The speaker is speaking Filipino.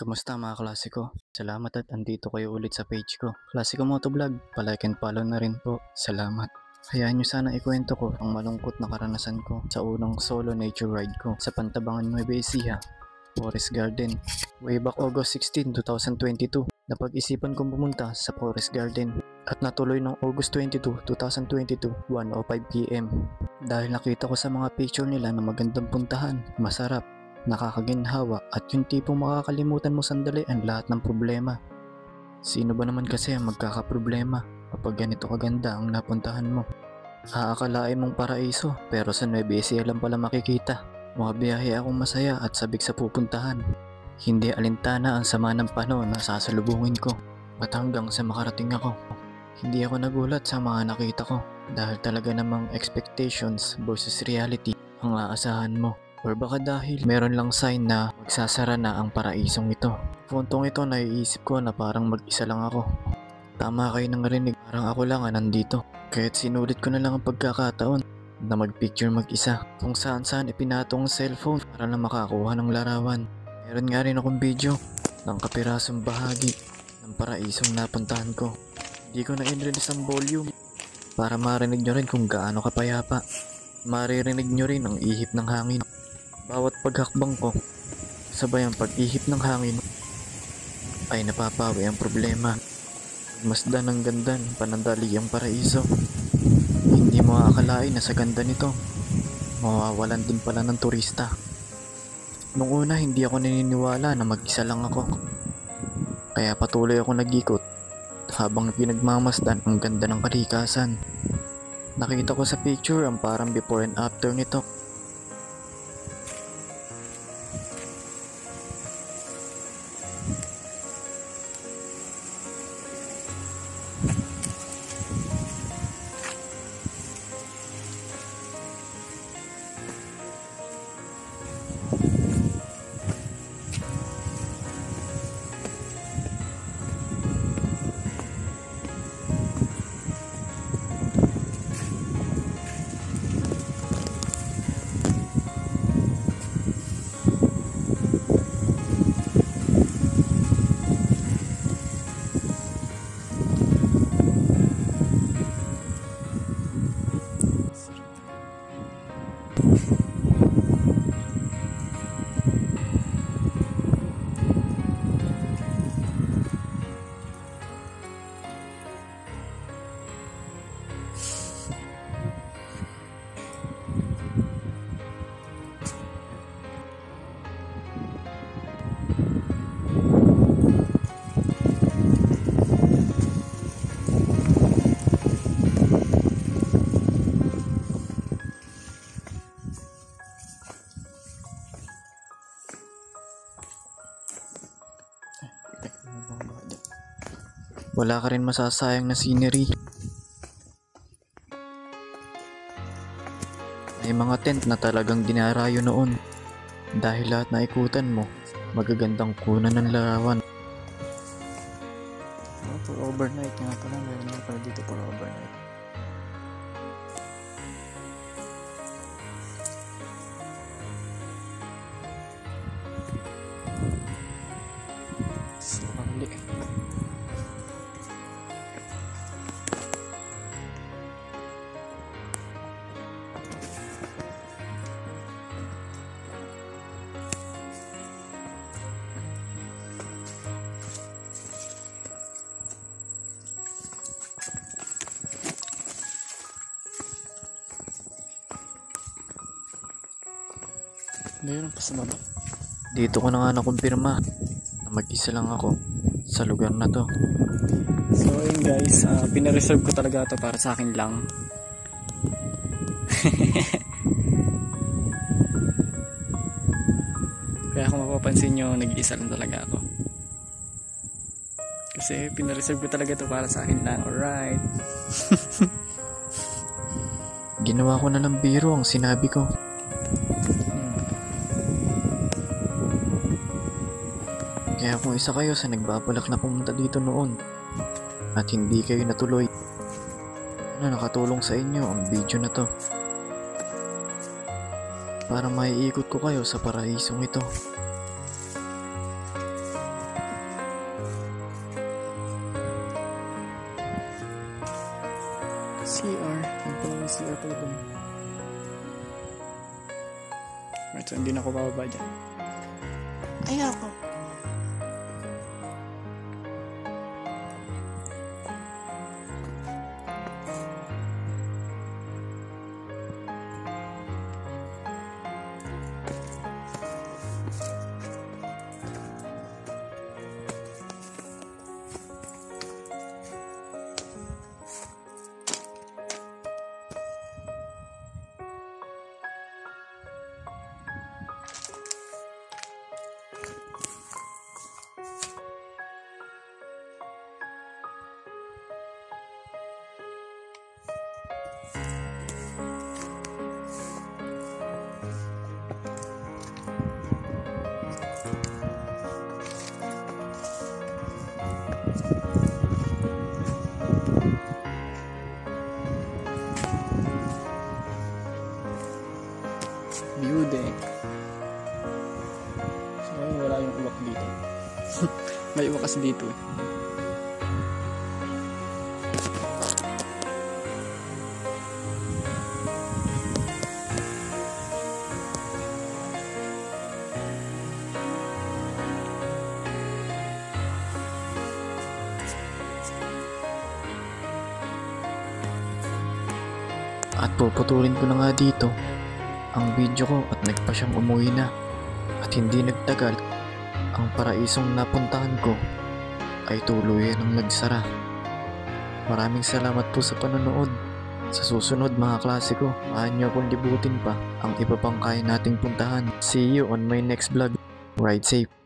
Kamusta mga klase ko? Salamat at andito kayo ulit sa page ko. Klasiko Motovlog, palike and follow na rin po. Salamat. Hayaan nyo sana ikwento ko ang malungkot na karanasan ko sa unang solo nature ride ko sa Pantabangan, Nueva Ecija, Forest Garden. Way back August 16, 2022, napag-isipan kong pumunta sa Forest Garden at natuloy ng August 22, 2022, 1:05 PM. Dahil nakita ko sa mga picture nila na magandang puntahan, masarap, nakakaginhawa at yung tipong makakalimutan mo sandali ang lahat ng problema. Sino ba naman kasi ang magkakaproblema kapag ganito kaganda ang napuntahan mo? Aakalain mong paraiso pero sa Nueva Ecija lang pala makikita. Makabiyahe akong masaya at sabik sa pupuntahan. Hindi alintana ang sama ng panahon na sasalubungin ko at hanggang sa makarating ako. Hindi ako nagulat sa mga nakita ko dahil talaga namang expectations versus reality ang aasahan mo. Or baka dahil meron lang sign na magsasara na ang paraisong ito. Puntong ito naiisip ko na parang mag-isa lang ako. Tama kayo nang rinig, parang ako lang nandito. Kaya't sinulit ko na lang ang pagkakataon na mag-picture mag-isa. Kung saan ipinatong ang cellphone para na makakuha ng larawan. Meron nga rin akong video ng kapirasong bahagi ng paraisong napuntahan ko. Hindi ko na in-release ang volume para marinig nyo rin kung gaano kapayapa. Maririnig nyo rin ang ihip ng hangin. Bawat paghakbang ko, sabay ang pag-ihip ng hangin ay napapawi ang problema. Masdan ng ganda ng panandali ang paraiso. Hindi mo aakalain na sa ganda nito, mawawalan din pala ng turista. Nung una hindi ako naniniwala na mag-isa lang ako. Kaya patuloy ako nag-ikot habang pinagmamasdan ang ganda ng kalikasan. Nakita ko sa picture ang parang before and after nito. Wala ka rin masasayang na scenery. May mga tent na talagang dinarayo noon dahil lahat na ikutan mo magagandang kunan ng larawan. For overnight nga pala, meron nga pala dito for overnight. So, huli. Meron pa sa baba. Dito ko na nga nakumpirma na mag-isa lang ako sa lugar na to. So yun guys, pinareserve ko talaga to para sa akin lang. Kaya kung mapapansin nyo, nag-iisa lang talaga ako. Kasi pinareserve ko talaga to para sa akin lang. Alright. Ginawa ko na lang biro ang sinabi ko. Kaya kung isa kayo sa nagbabalak na pumunta dito noon at hindi kayo natuloy, nakatulong sa inyo ang video na to para maiikot ko kayo sa paraisong ito. CR. Yan pala yung CR pala dun. Right, so hindi na ako bababa dyan. Ayoko. View deck. So, wala yung uwak dito. May uwak kasi dito eh. At puputulin ko na nga dito ang video ko at nagpa siyang umuwi na. At hindi nagtagal, ang paraisong napuntahan ko ay tuluyan ang nagsara. Maraming salamat po sa panonood. Sa susunod mga klase ko, maaari niyo akong libutin pa ang iba pang kaya nating puntahan. See you on my next vlog. Ride safe.